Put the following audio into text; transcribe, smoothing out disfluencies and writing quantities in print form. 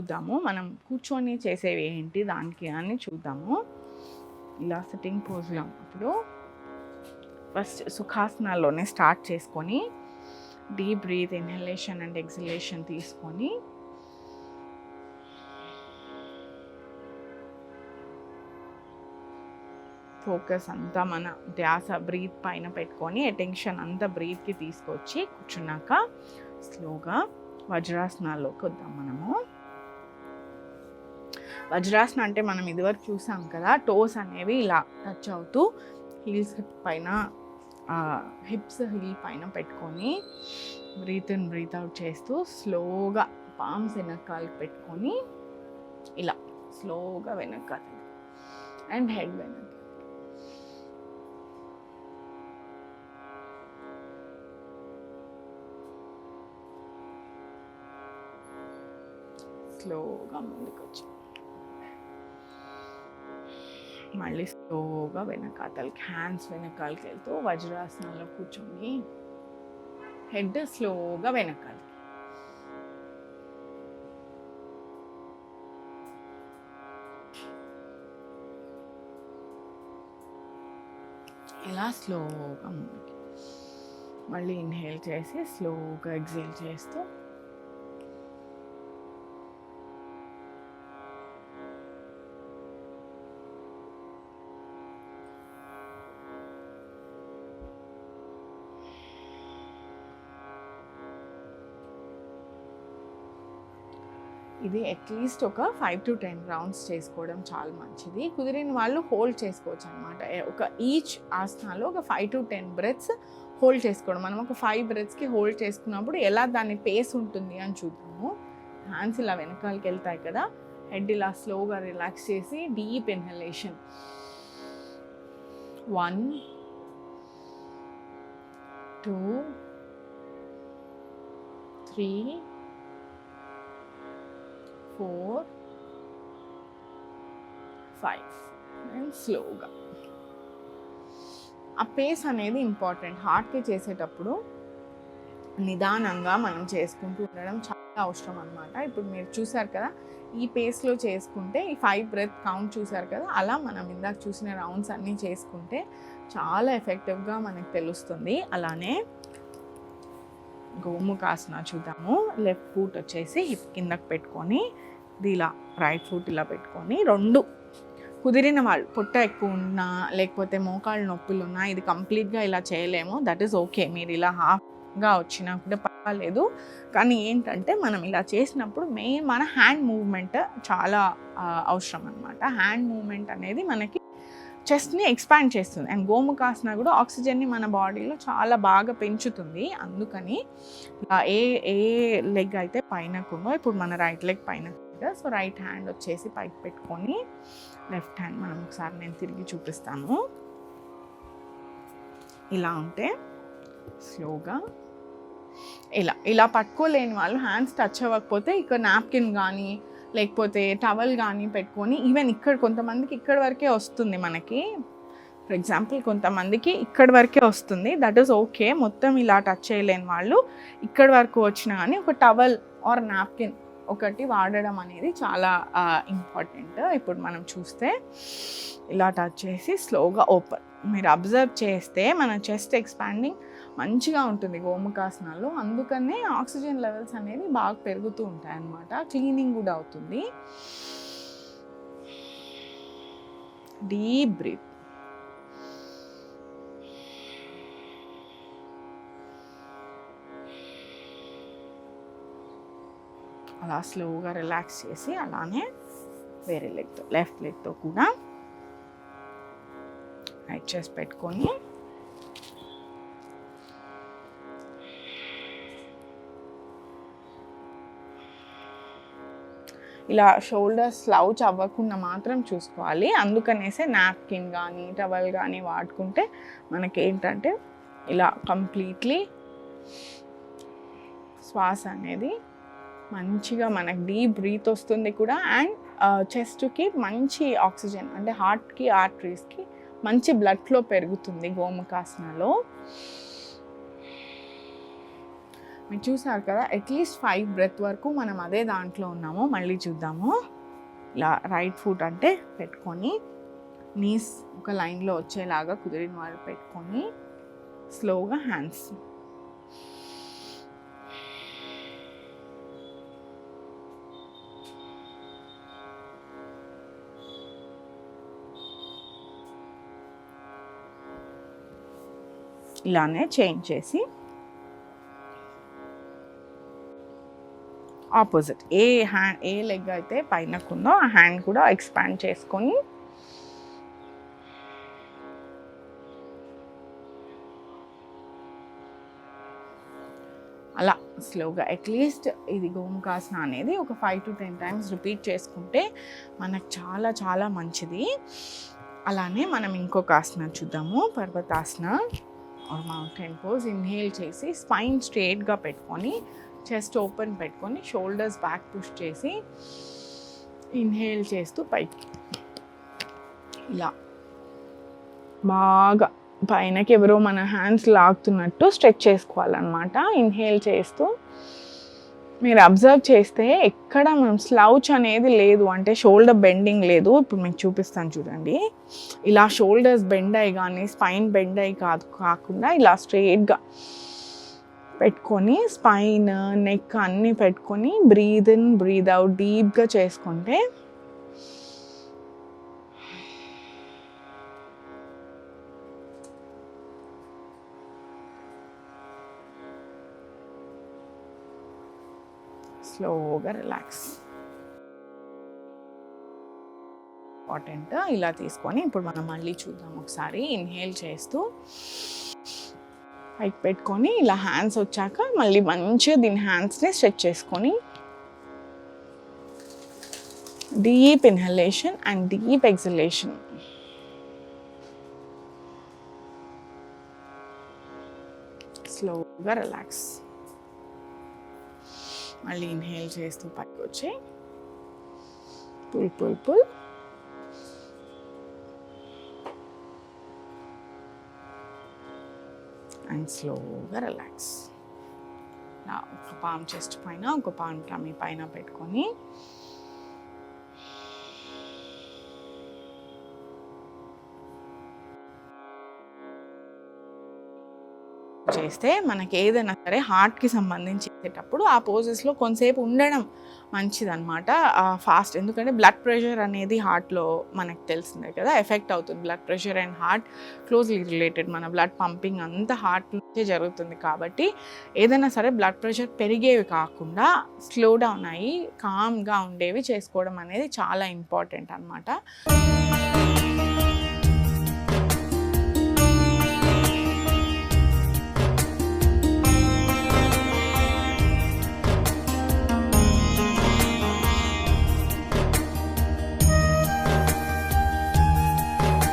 చూద్దాము. మనం కూర్చొని చేసేవి ఏంటి దానికి అని చూద్దాము. ఇలా సిట్టింగ్ పోజ్లో ఉన్నప్పుడు ఫస్ట్ సుఖాసనాల్లోనే స్టార్ట్ చేసుకొని deep breath inhalation and exhalation తీసుకొని ఫోకస్ అంతా మన ధ్యాస బ్రీత్ పైన పెట్టుకొని అటెన్షన్ అంతా బ్రీత్కి తీసుకొచ్చి కూర్చున్నాక స్లోగా వజ్రాసనాల్లోకి వద్దాం. మనము వజ్రాసనం అంటే మనం ఇదివరకు చూసాం కదా, టోస్ అనేవి ఇలా టచ్ అవుతూ హీల్స్ పైన హిప్స్ హీల్ పైన పెట్టుకొని బ్రీత్ ఇన్ బ్రీత్ అవుట్ చేస్తూ స్లోగా పామ్స్ వెనకాలకి పెట్టుకొని ఇలా స్లోగా వెనకాలి అండ్ హెడ్ వెనక్కి. స్లోగా ముందుకు వచ్చి మళ్ళీ స్లోగా వెనకాతలకి హ్యాండ్స్ వెనకాలకి వెళ్తూ వజ్రాసనంలో కూర్చొని హెడ్ స్లోగా వెనకాలకి. ఇలా స్లోగా ముందుకి మళ్ళీ ఇన్హేల్ చేసి స్లోగా ఎక్సేల్ చేస్తూ ఇది అట్లీస్ట్ ఒక 5 to 10 రౌండ్స్ చేసుకోవడం చాలా మంచిది. కుదిరిన వాళ్ళు హోల్డ్ చేసుకోవచ్చు అనమాట. ఒక ఈచ్ ఆసనాలో ఒక 5 to 10 బ్రెత్స్ హోల్డ్ చేసుకోవడం. మనం ఒక 5 బ్రెత్స్కి హోల్డ్ చేసుకున్నప్పుడు ఎలా దాని పేస్ ఉంటుంది అని చూద్దాము. హ్యాండ్స్ ఇలా వెనకాలకి వెళ్తాయి కదా, హెడ్ ఇలా స్లోగా రిలాక్స్ చేసి డీప్ ఇన్హలేషన్ 1 2 3 4 5 అండ్ స్లోగా. ఆ పేస్ అనేది ఇంపార్టెంట్. హార్ట్కి చేసేటప్పుడు నిదానంగా మనం చేసుకుంటూ ఉండడం చాలా అవసరం అనమాట. ఇప్పుడు మీరు చూసారు కదా, ఈ పేస్లో చేసుకుంటే ఈ 5 బ్రెత్ కౌంట్ చూసారు కదా, అలా మనం ఇందాక చూసిన రౌండ్స్ అన్నీ చేసుకుంటే చాలా ఎఫెక్టివ్గా మనకు తెలుస్తుంది. అలానే గోముఖాసన చూద్దాము. లెఫ్ట్ ఫుట్ వచ్చేసి హిప్ కిందకి పెట్టుకొని ఇలా రైట్ ఫుట్ ఇలా పెట్టుకొని రెండు కుదిరిన వాళ్ళు పొట్ట ఎక్కువ ఉన్నా లేకపోతే మోకాళ్ళ నొప్పులు ఉన్నా ఇది కంప్లీట్గా ఇలా చేయలేము, దట్ ఈస్ ఓకే. మీరు ఇలా హాఫ్గా వచ్చినా కూడా పర్వాలేదు. కానీ ఏంటంటే మనం ఇలా చేసినప్పుడు మెయిన్ మన హ్యాండ్ మూవ్మెంట్ చాలా అవసరం అనమాట. హ్యాండ్ మూవ్మెంట్ అనేది మనకి చెస్ట్ని ఎక్స్పాండ్ చేస్తుంది అండ్ గోముఖాసన కూడా ఆక్సిజన్ని మన బాడీలో చాలా బాగా పెంచుతుంది. అందుకని ఏ లెగ్ అయితే పైనకుందో, ఇప్పుడు మన రైట్ లెగ్ పైన, సో రైట్ హ్యాండ్ వచ్చేసి పైకి పెట్టుకొని లెఫ్ట్ హ్యాండ్ మనం ఒకసారి నేను తిరిగి చూపిస్తాను. ఇలా ఉంటే స్లోగా ఇలా పట్టుకోలేని వాళ్ళు హ్యాండ్స్ టచ్ అవ్వకపోతే ఇక్కడ నాప్కిన్ కానీ లేకపోతే టవల్ కానీ పెట్టుకొని, ఈవెన్ ఇక్కడ కొంతమందికి ఇక్కడ వరకే వస్తుంది మనకి. ఫర్ ఎగ్జాంపుల్ కొంతమందికి ఇక్కడ వరకే వస్తుంది, దట్ ఈస్ ఓకే. మొత్తం ఇలా టచ్ చేయలేని వాళ్ళు ఇక్కడ వరకు వచ్చినా కానీ ఒక టవల్ ఆర్ నాప్కిన్ ఒకటి వాడడం అనేది చాలా ఇంపార్టెంట్. ఇప్పుడు మనం చూస్తే ఇలా టచ్ చేసి స్లోగా ఓపెన్. మీరు అబ్జర్వ్ చేస్తే మన చెస్ట్ ఎక్స్పాండింగ్ మంచిగా ఉంటుంది గోముఖాసనాల్లో. అందుకనే ఆక్సిజన్ లెవెల్స్ అనేది బాగా పెరుగుతూ ఉంటాయి అన్నమాట. క్లీనింగ్ కూడా అవుతుంది. Deep breath. అలా స్లోగా రిలాక్స్ చేసి అలానే వేరే లెగ్తో లెఫ్ట్ లెగ్తో కూడా రైట్ చెస్ట్ పెట్టుకొని ఇలా షోల్డర్స్ స్లౌచ్ అవ్వకుండా మాత్రం చూసుకోవాలి. అందుకనేసే నాప్కిన్ కానీ టవల్ కానీ వాడుకుంటే మనకేంటంటే ఇలా కంప్లీట్లీ శ్వాస అనేది మంచిగా మనకు డీప్ బ్రీత్ వస్తుంది కూడా. అండ్ చెస్ట్కి మంచి ఆక్సిజన్ అంటే హార్ట్కి ఆర్టరీస్కి మంచి బ్లడ్ ఫ్లో పెరుగుతుంది గోముఖాసనలో. మీరు చూసారు కదా, అట్లీస్ట్ 5 బ్రెత్ వరకు మనం అదే దాంట్లో ఉన్నాము. మళ్ళీ చూద్దాము. ఇలా రైట్ ఫుట్ అంటే పెట్టుకొని నీస్ ఒక లైన్లో వచ్చేలాగా కుదిరిన వాళ్ళు పెట్టుకొని స్లోగా హ్యాండ్స్. ఇలానే చేంజ్ చేసి ఆపోజిట్ ఏ లెగ్ అయితే పైనకుందో ఆ హ్యాండ్ కూడా ఎక్స్పాండ్ చేసుకొని అలా స్లోగా అట్లీస్ట్ ఇది గోముఖాసన అనేది ఒక 5 to 10 times రిపీట్ చేసుకుంటే మనకు చాలా చాలా మంచిది. అలానే మనం ఇంకొక ఆసన చూద్దాము, పర్వతాసన ఆర్ మౌంటైన్ పోజ్. ఇన్హేల్ చేసి స్పైన్ స్ట్రేట్గా పెట్టుకొని చెస్ట్ ఓపెన్ పెట్టుకొని షోల్డర్స్ బ్యాక్ పుష్ చేసి ఇన్హేల్ చేస్తూ పైకి ఇలా బాగా పైనకి ఎవరో మన హ్యాండ్స్ లాగుతున్నట్టు స్ట్రెచ్ చేసుకోవాలన్నమాట. ఇన్హేల్ చేస్తూ మీరు అబ్జర్వ్ చేస్తే ఎక్కడ మనం స్లౌచ్ అనేది లేదు, అంటే షోల్డర్ బెండింగ్ లేదు. ఇప్పుడు మీకు చూపిస్తాను చూడండి. ఇలా షోల్డర్స్ బెండ్ అయ్యి కానీ స్పైన్ బెండ్ అయ్యి కాకుండా ఇలా స్ట్రెయిట్గా పెట్టుకొని స్పైన్ నెక్ అన్నీ పెట్టుకొని బ్రీద్ ఇన్ బ్రీద్ అవుట్ డీప్గా చేసుకుంటే స్లోగా రిలాక్స్. ఇంపార్టెంట్. ఇలా తీసుకొని ఇప్పుడు మనం మళ్ళీ చూద్దాం ఒకసారి. ఇన్హేల్ చేస్తూ పైకి పెట్టుకొని ఇలా హ్యాండ్స్ వచ్చాక మళ్ళీ మంచిగా దీని హ్యాండ్స్ని స్ట్రెచ్ చేసుకొని deep inhalation and deep exhalation. స్లోగా రిలాక్స్. మళ్ళీ ఇన్హేల్ చేస్తూ పైకి వచ్చి పుల్ పుల్ పుల్. అండ్ స్లోగా రిలాక్స్. ఒక పామ్ చెస్ట్ పైన ఒక పామ్ టమ్మీ పైన పెట్టుకొని చేస్తే మనకి ఏదైనా సరే హార్ట్కి సంబంధించి చేసేటప్పుడు ఆ పోజెస్లో కొంతసేపు ఉండడం మంచిదన్నమాట. ఫాస్ట్, ఎందుకంటే బ్లడ్ ప్రెషర్ అనేది హార్ట్లో మనకు తెలిసిందే కదా, ఎఫెక్ట్ అవుతుంది. Blood pressure and heart closely related. మన బ్లడ్ పంపింగ్ అంతా హార్ట్ నుంచే జరుగుతుంది. కాబట్టి ఏదైనా సరే బ్లడ్ ప్రెషర్ పెరిగేవి కాకుండా స్లో డౌన్ అయ్యి కామ్గా ఉండేవి చేసుకోవడం అనేది చాలా ఇంపార్టెంట్ అన్నమాట.